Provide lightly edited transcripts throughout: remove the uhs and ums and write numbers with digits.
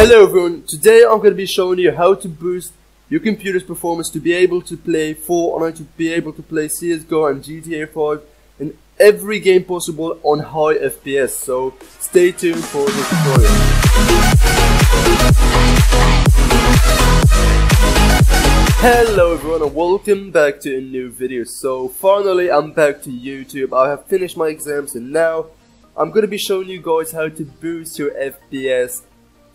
Hello everyone, today I'm going to be showing you how to boost your computer's performance to be able to play Fortnite, to be able to play CSGO and GTA 5 and every game possible on high FPS, so stay tuned for the tutorial. Hello everyone and welcome back to a new video. So finally I'm back to YouTube. I have finished my exams and now I'm going to be showing you guys how to boost your FPS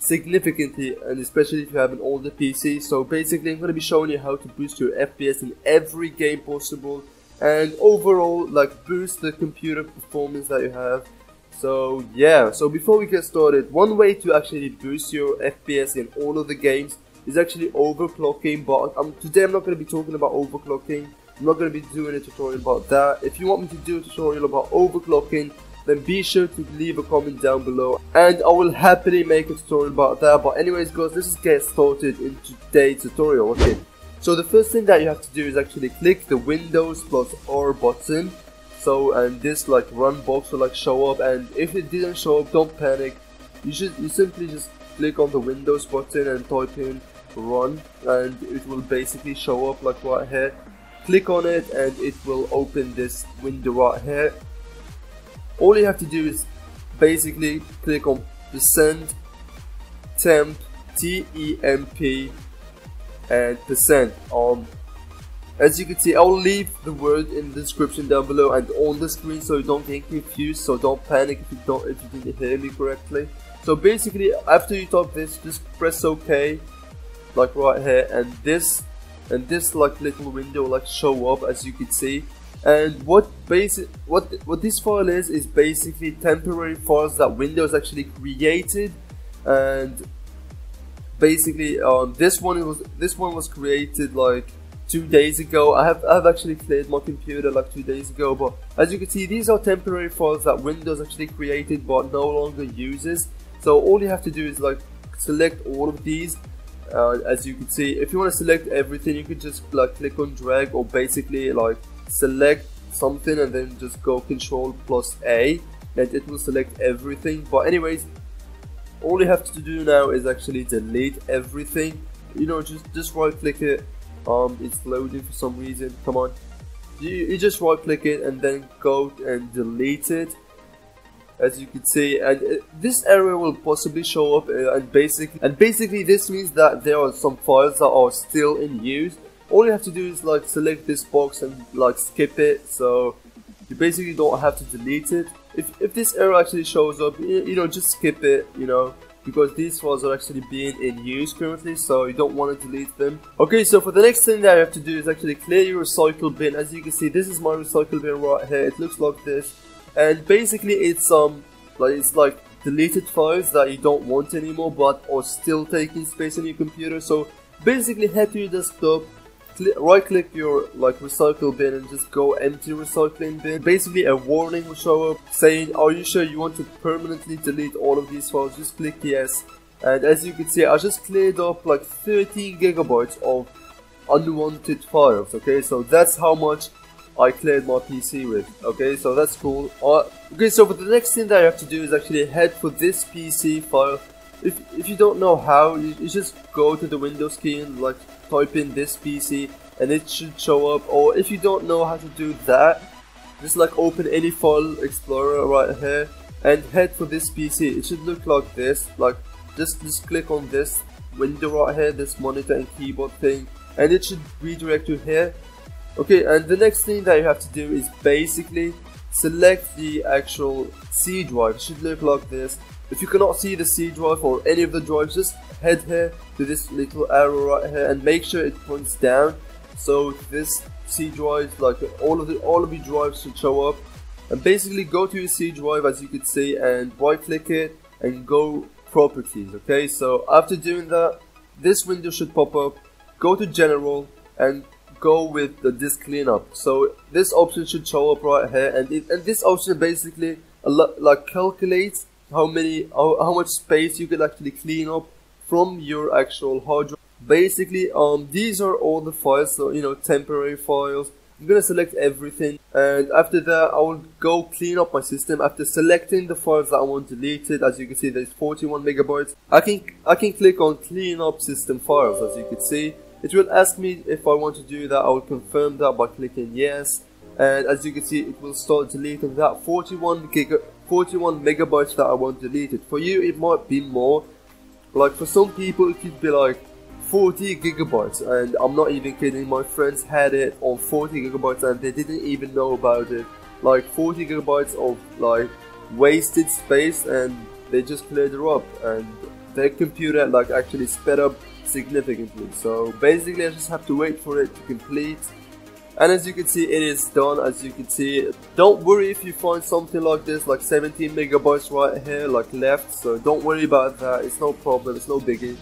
significantly, and especially if you have an older PC. So basically I'm going to be showing you how to boost your FPS in every game possible and overall like boost the computer performance that you have. So yeah, so before we get started, one way to actually boost your FPS in all of the games is actually overclocking, but today I'm not going to be talking about overclocking. I'm not going to be doing a tutorial about that. If you want me to do a tutorial about overclocking, then be sure to leave a comment down below and I will happily make a tutorial about that. But anyways guys, let's just get started in today's tutorial. Okay, so the first thing that you have to do is actually click the Windows plus R button. So and this like run box will like show up, and if it didn't show up, don't panic. You simply just click on the Windows button and type in run and it will basically show up like right here. Click on it and it will open this window right here. All you have to do is basically click on percent temp TEMP and percent. As you can see, I'll leave the word in the description down below and on the screen so you don't get confused. So don't panic if you didn't hear me correctly. So basically, after you type this, just press OK, like right here, and this like little window will like show up, as you can see. And what this file is basically temporary files that Windows actually created, and basically this one was created like 2 days ago. I've actually cleared my computer like 2 days ago, but as you can see, these are temporary files that Windows actually created but no longer uses. So all you have to do is like select all of these. As you can see, if you want to select everything, you can just like click on drag, or basically like select something and then just go Control plus A and it will select everything. But anyways, all you have to do now is actually delete everything. You know, just right click it. It's loading for some reason. Come on, you just right click it and then go and delete it, as you can see, and this error will possibly show up, and basically this means that there are some files that are still in use. All you have to do is like select this box and like skip it, so you basically don't have to delete it. If this error actually shows up, you know, just skip it, you know, because these files are actually being in use currently, so you don't want to delete them. Okay, so for the next thing that you have to do is actually clear your recycle bin. As you can see, this is my recycle bin right here. It looks like this, and basically it's like deleted files that you don't want anymore but are still taking space on your computer. So basically head to your desktop, right click your like recycle bin and just go empty recycling bin. Basically a warning will show up saying, are you sure you want to permanently delete all of these files? Just click yes, and as you can see, I just cleared up like 13 gigabytes of unwanted files. Okay, so that's how much I cleared my PC with. Okay, so that's cool. Okay, so for the next thing that you have to do is actually head for this PC file. If you don't know how, you just go to the Windows key and like type in this PC and it should show up. Or if you don't know how to do that, just like open any file explorer right here and head for this PC. It should look like this. Like just click on this window right here, this monitor and keyboard thing, and it should redirect you here. Okay, and the next thing that you have to do is basically select the actual C drive. It should look like this. If you cannot see the C drive or any of the drives, just head here to this little arrow right here and make sure it points down. So this C drive, like all of your drives should show up. And basically go to your C drive, as you can see, and right click it and go properties. Okay, so after doing that, this window should pop up. Go to general and go with the disk cleanup. So this option should show up right here, and this option basically like calculates how much space you could actually clean up from your actual hard drive. Basically these are all the files, so you know, temporary files I'm gonna select everything, and after that I will go clean up my system. After selecting the files that I want deleted, as you can see there's 41 megabytes. I can click on clean up system files. As you can see, it will ask me if I want to do that. I will confirm that by clicking yes, and as you can see it will start deleting that 41 megabytes that I want deleted. For you it might be more, like for some people it could be like 40 gigabytes, and I'm not even kidding, my friends had it on 40 gigabytes and they didn't even know about it. Like 40 gigabytes of like wasted space, and they just cleared it up, and their computer like actually sped up significantly. So basically I just have to wait for it to complete, and as you can see it is done. As you can see, don't worry if you find something like this, like 17 megabytes right here like left, so don't worry about that, it's no problem, it's no biggie.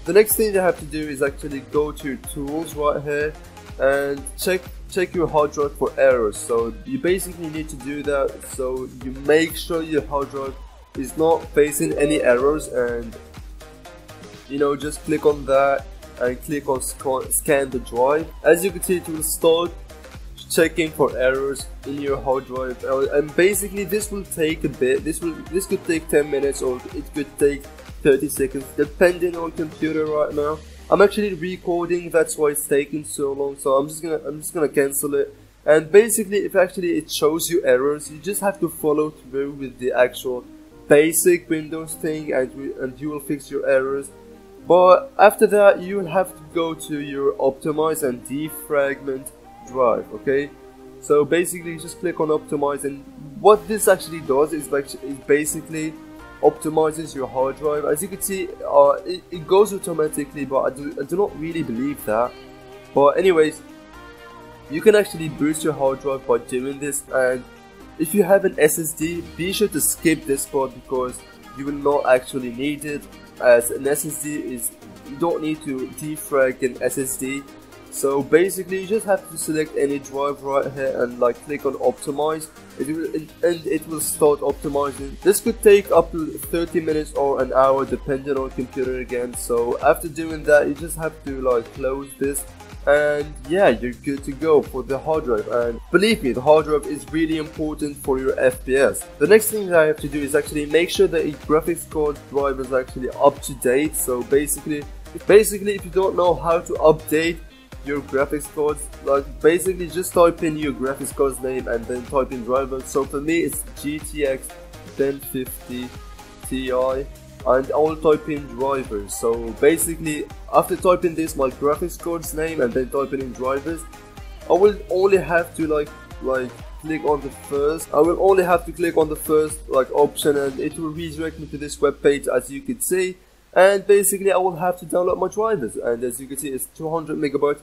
The next thing you have to do is actually go to tools right here and check your hard drive for errors. So you basically need to do that, so you make sure your hard drive is not facing any errors, and you know, just click on that and click on scan the drive. As you can see, it will start checking for errors in your hard drive, and basically this will take a bit. This could take 10 minutes or it could take 30 seconds depending on computer. Right now I'm actually recording, that's why it's taking so long, so I'm just gonna cancel it. And basically if actually it shows you errors, you just have to follow through with the actual basic Windows thing, and you will fix your errors. But after that you will have to go to your optimize and defragment drive. Okay, so basically just click on optimize, and what this actually does is basically optimizes your hard drive. As you can see, it goes automatically, but I do not really believe that. But anyways, you can actually boost your hard drive by doing this, and if you have an SSD, be sure to skip this part because you will not actually need it, as an SSD is, you don't need to defrag an SSD. So basically you just have to select any drive right here and like click on optimize, and it will start optimizing. This could take up to 30 minutes or an hour depending on computer again. So after doing that you just have to like close this, and yeah, you're good to go for the hard drive. And believe me, the hard drive is really important for your FPS. The next thing that I have to do is actually make sure that your graphics card drive is actually up to date. So basically if you don't know how to update your graphics cards, like basically just type in your graphics card's name and then type in driver. So for me it's GTX 1050 Ti, and I'll type in drivers. So basically after typing this, my graphics card's name, and then typing in drivers, I will only have to like click on the first. I will only have to click on the first like option, and it will redirect me to this web page, as you can see. And basically I will have to download my drivers, and as you can see it's 200 megabytes.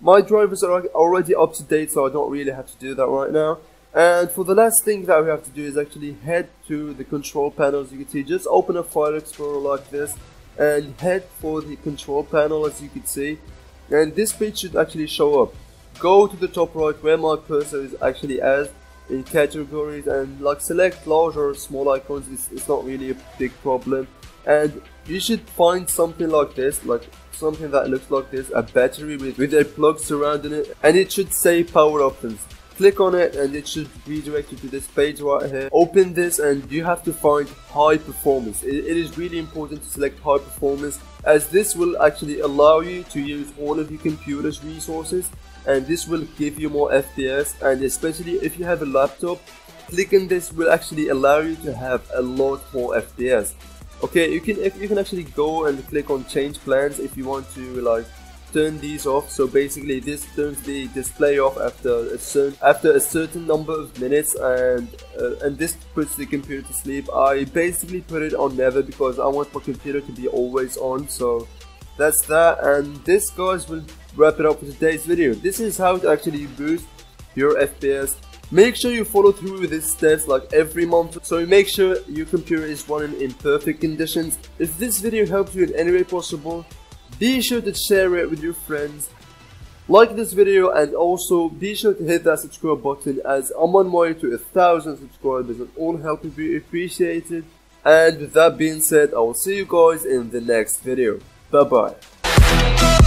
My drivers are already up to date, so I don't really have to do that right now. And for the last thing that we have to do is actually head to the control panel. As you can see, just open a file explorer like this and head for the control panel, as you can see, and this page should actually show up. Go to the top right where my cursor is actually at in categories, and like select large or small icons. It's not really a big problem, and you should find something like this, like something that looks like this, a battery with a plug surrounding it, and it should say power options. Click on it and it should redirect you to this page right here. Open this and you have to find high performance. It is really important to select high performance, as this will actually allow you to use all of your computer's resources, and this will give you more FPS. And especially if you have a laptop, clicking this will actually allow you to have a lot more FPS. Okay, you can actually go and click on change plans if you want to like turn these off. So basically this turns the display off after a certain number of minutes, and this puts the computer to sleep. I basically put it on never because I want my computer to be always on. So that's that, and this guys will wrap it up for today's video. This is how to actually boost your FPS. Make sure you follow through with these steps like every month, so make sure your computer is running in perfect conditions. If this video helped you in any way possible, be sure to share it with your friends, like this video, and also be sure to hit that subscribe button, as I'm on my way to 1,000 subscribers, and all help will be appreciated. And with that being said, I will see you guys in the next video. Bye bye.